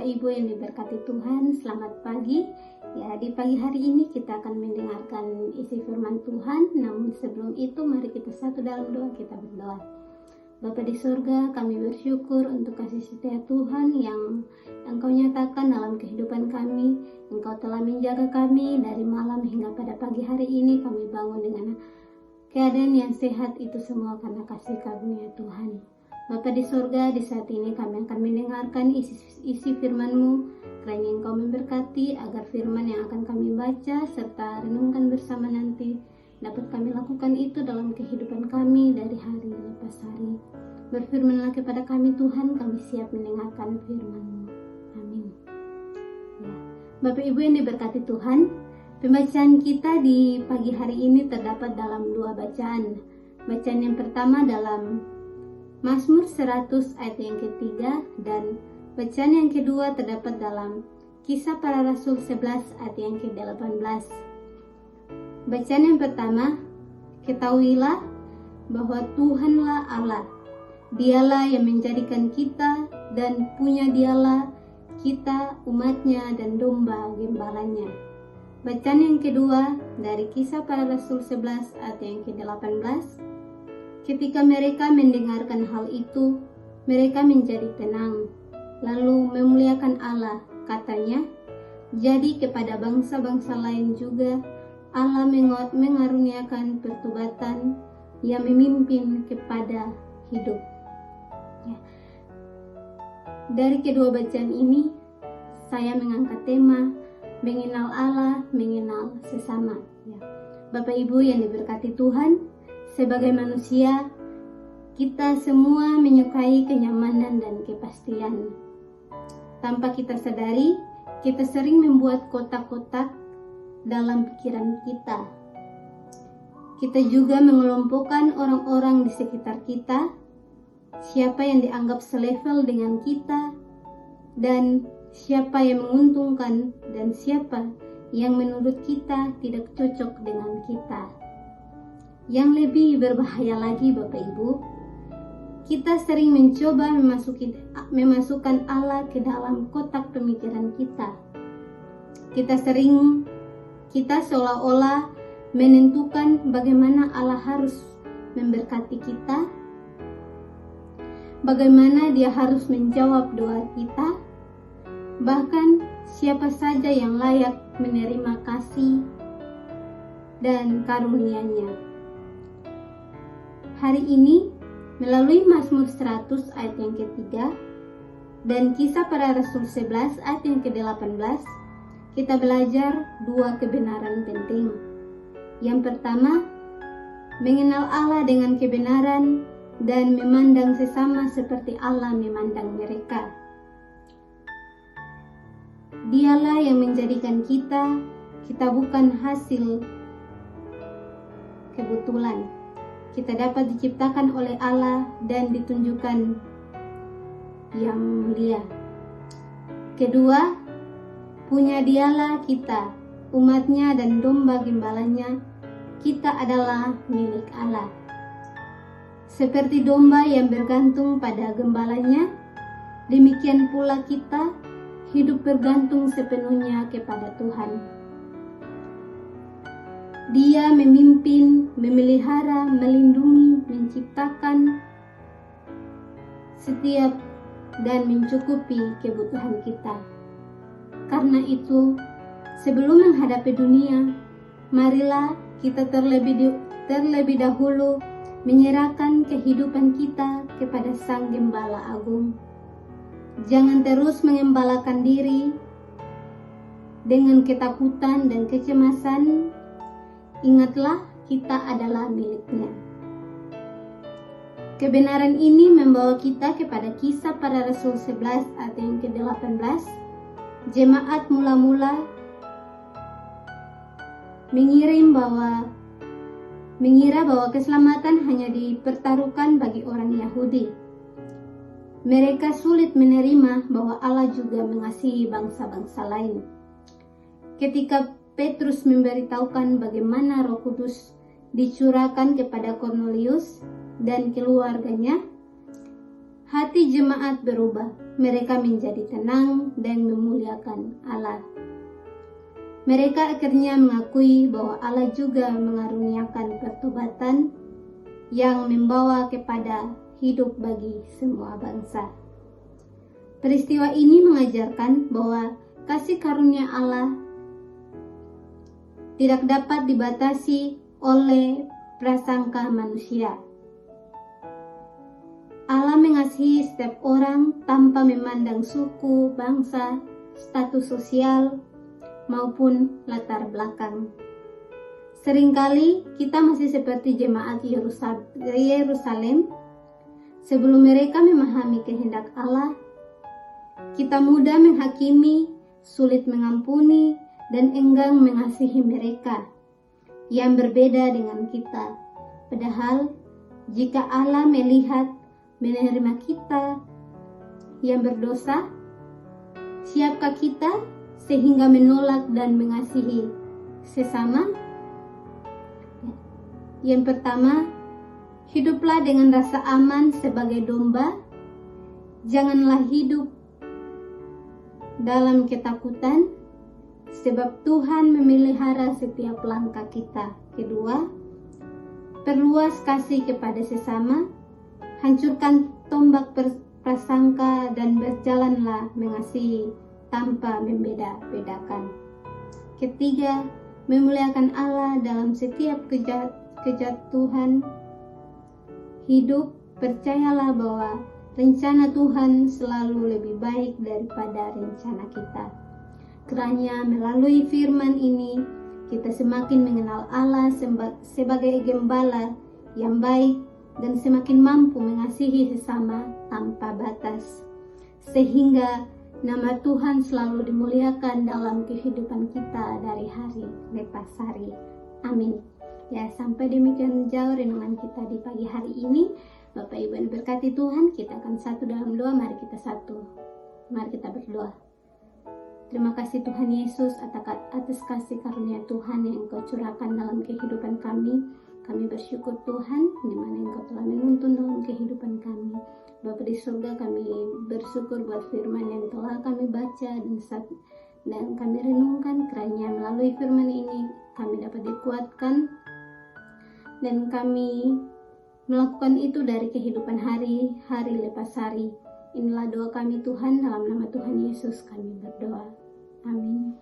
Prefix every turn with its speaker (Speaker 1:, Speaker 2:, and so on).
Speaker 1: Bapak Ibu yang diberkati Tuhan, selamat pagi. Ya, di pagi hari ini kita akan mendengarkan isi firman Tuhan. Namun sebelum itu mari kita satu dalam doa, kita berdoa. Bapa di surga, kami bersyukur untuk kasih setia Tuhan yang Engkau nyatakan dalam kehidupan kami. Engkau telah menjaga kami dari malam hingga pada pagi hari ini. Kami bangun dengan keadaan yang sehat, itu semua karena kasih karunia Tuhan. Bapa di surga, di saat ini kami akan mendengarkan isi firman-Mu. Kiranya Engkau memberkati agar firman yang akan kami baca serta renungkan bersama nanti dapat kami lakukan itu dalam kehidupan kami dari hari lepas hari. Berfirmanlah kepada kami Tuhan, kami siap mendengarkan firman-Mu. Amin. Ya. Bapak Ibu yang diberkati Tuhan, pembacaan kita di pagi hari ini terdapat dalam dua bacaan. Bacaan yang pertama dalam Mazmur 100 ayat yang ketiga, dan bacaan yang kedua terdapat dalam Kisah Para Rasul 11 ayat yang ke-18. Bacaan yang pertama, ketahuilah bahwa Tuhanlah Allah, Dialah yang menjadikan kita dan punya Dialah kita umatnya dan domba gembalanya. Bacaan yang kedua dari Kisah Para Rasul 11 ayat yang ke-18. Ketika mereka mendengarkan hal itu, mereka menjadi tenang, lalu memuliakan Allah. Katanya, jadi kepada bangsa-bangsa lain juga Allah mengaruniakan pertobatan yang memimpin kepada hidup. Ya. Dari kedua bacaan ini, saya mengangkat tema mengenal Allah, mengenal sesama. Ya. Bapak Ibu yang diberkati Tuhan, sebagai manusia, kita semua menyukai kenyamanan dan kepastian. Tanpa kita sadari, kita sering membuat kotak-kotak dalam pikiran kita. Kita juga mengelompokkan orang-orang di sekitar kita, siapa yang dianggap selevel dengan kita, dan siapa yang menguntungkan, dan siapa yang menurut kita tidak cocok dengan kita. Yang lebih berbahaya lagi Bapak Ibu, kita sering mencoba memasukkan Allah ke dalam kotak pemikiran kita. Kita seolah-olah menentukan bagaimana Allah harus memberkati kita, bagaimana Dia harus menjawab doa kita, bahkan siapa saja yang layak menerima kasih dan karunia-Nya. Hari ini, melalui Mazmur 100 ayat yang ketiga dan Kisah Para Rasul 11 ayat yang ke-18, kita belajar dua kebenaran penting. Yang pertama, mengenal Allah dengan kebenaran dan memandang sesama seperti Allah memandang mereka. Dialah yang menjadikan kita bukan hasil kebetulan. Kita dapat diciptakan oleh Allah dan ditunjukkan yang mulia. Kedua, punya Dialah kita, umatnya dan domba gembalanya. Kita adalah milik Allah. Seperti domba yang bergantung pada gembalanya, demikian pula kita hidup bergantung sepenuhnya kepada Tuhan. Dia memimpin, memelihara, melindungi, menciptakan setiap dan mencukupi kebutuhan kita. Karena itu, sebelum menghadapi dunia, marilah kita terlebih dahulu menyerahkan kehidupan kita kepada Sang Gembala Agung. Jangan terus mengembalakan diri dengan ketakutan dan kecemasan. Ingatlah, kita adalah milik-Nya. Kebenaran ini membawa kita kepada Kisah Para Rasul 11 ayat yang ke-18. Jemaat mula-mula mengira bahwa keselamatan hanya dipertaruhkan bagi orang Yahudi. Mereka sulit menerima bahwa Allah juga mengasihi bangsa-bangsa lain. Ketika Petrus memberitahukan bagaimana Roh Kudus dicurahkan kepada Kornelius dan keluarganya, hati jemaat berubah. Mereka menjadi tenang dan memuliakan Allah. Mereka akhirnya mengakui bahwa Allah juga mengaruniakan pertobatan yang membawa kepada hidup bagi semua bangsa. Peristiwa ini mengajarkan bahwa kasih karunia Allah tidak dapat dibatasi oleh prasangka manusia. Allah mengasihi setiap orang tanpa memandang suku, bangsa, status sosial, maupun latar belakang. Seringkali kita masih seperti jemaat Yerusalem. Sebelum mereka memahami kehendak Allah, kita mudah menghakimi, sulit mengampuni, dan enggan mengasihi mereka yang berbeda dengan kita. Padahal, jika Allah menerima kita yang berdosa, siapkah kita sehingga menolak dan mengasihi sesama? Yang pertama, hiduplah dengan rasa aman sebagai domba. Janganlah hidup dalam ketakutan, sebab Tuhan memelihara setiap langkah kita. Kedua, perluas kasih kepada sesama, hancurkan tombak prasangka dan berjalanlah mengasihi tanpa membeda-bedakan. Ketiga, memuliakan Allah dalam setiap kejatuhan hidup. Percayalah bahwa rencana Tuhan selalu lebih baik daripada rencana kita. Kiranya melalui firman ini kita semakin mengenal Allah sebagai gembala yang baik dan semakin mampu mengasihi sesama tanpa batas, sehingga nama Tuhan selalu dimuliakan dalam kehidupan kita dari hari lepas hari. Amin. Ya, sampai demikian jauh renungan kita di pagi hari ini. Bapak Ibu yang diberkati Tuhan, kita akan satu dalam doa. Mari kita berdoa. Terima kasih Tuhan Yesus atas kasih karunia Tuhan yang Engkau curahkan dalam kehidupan kami. Kami bersyukur Tuhan, di mana Engkau telah menuntun dalam kehidupan kami. Bapa di surga, kami bersyukur buat firman yang telah kami baca dan kami renungkan. Kiranya melalui firman ini kami dapat dikuatkan dan kami melakukan itu dari kehidupan hari lepas hari. Inilah doa kami Tuhan, dalam nama Tuhan Yesus kami berdoa. Amin.